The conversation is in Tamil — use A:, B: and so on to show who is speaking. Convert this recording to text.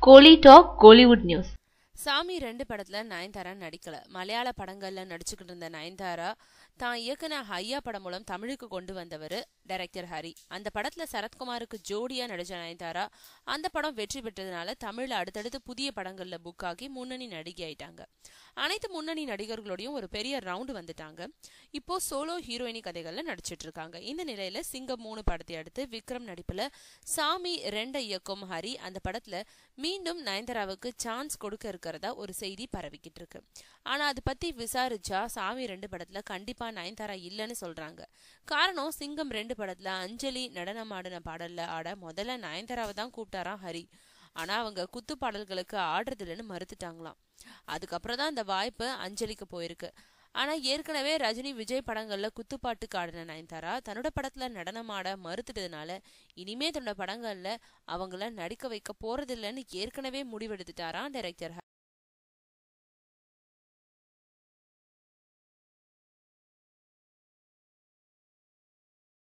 A: கோலி டாக் கோலிவுட் நியூஸ்.
B: சாமி 2 படத்துல நயன்தாரா நடிக்கல. மலையாள படங்கள்ல நடிச்சுக்கிட்டு இருந்த நயன்தாரா தான் இயக்குன ஹையா படம் மூலம் தமிழுக்கு கொண்டு வந்தவர் டைரக்டர் ஹரி. அந்த படத்துல சரத்குமாருக்கு ஜோடியா நடிச்ச நயன்தாரா அந்த படம் வெற்றி பெற்றதுனால தமிழ்ல அடுத்தடுத்து புதிய படங்கள்ல புக் ஆகி முன்னணி நடிகை ஆயிட்டாங்க. அனைத்து முன்னணி நடிகர்களோடையும் ஒரு பெரிய ரவுண்டு வந்துட்டாங்க. இப்போ சோலோ ஹீரோயினி கதைகள்ல நடிச்சிட்டு இருக்காங்க. இந்த நிலையில சிங்கம் 3 படத்தை அடுத்து விக்ரம் நடிப்புல சாமி 2 இயக்கும் ஹரி அந்த படத்துல மீண்டும் நயன்தாராவுக்கு சான்ஸ் கொடுக்க இருக்கிறதா ஒரு செய்தி பரவிக்கிட்டு இருக்கு. ஆனா அது பத்தி விசாரிச்சா சாமி 2 படத்துல கண்டிப்பா நயன்தாரா இல்லன்னு சொல்றாங்க. காரணம் சிங்கம் 2 படத்துல அஞ்சலி நடனமாடின பாடல்ல ஆட முதல்ல நயன்தாராவை தான் கூப்பிட்டாராம் ஹரி. ஆனா அவங்க குத்து பாடல்களுக்கு ஆடுறது இல்லைன்னு மறுத்துட்டாங்களாம். அதுக்கப்புறம் தான் அந்த வாய்ப்பு அஞ்சலிக்கு போயிருக்கு. ஆனா ஏற்கனவே ரஜினி விஜய் படங்கள்ல குத்துப்பாட்டுக்கு ஆடின நயன்தாரா தன்னோட படத்துல நடனமாட மறுத்துட்டதுனால இனிமே தன்னோட படங்கள்ல அவங்கள நடிக்க வைக்க போறதில்லைன்னு ஏற்கனவே முடிவெடுத்துட்டாராம் டைரக்டர்.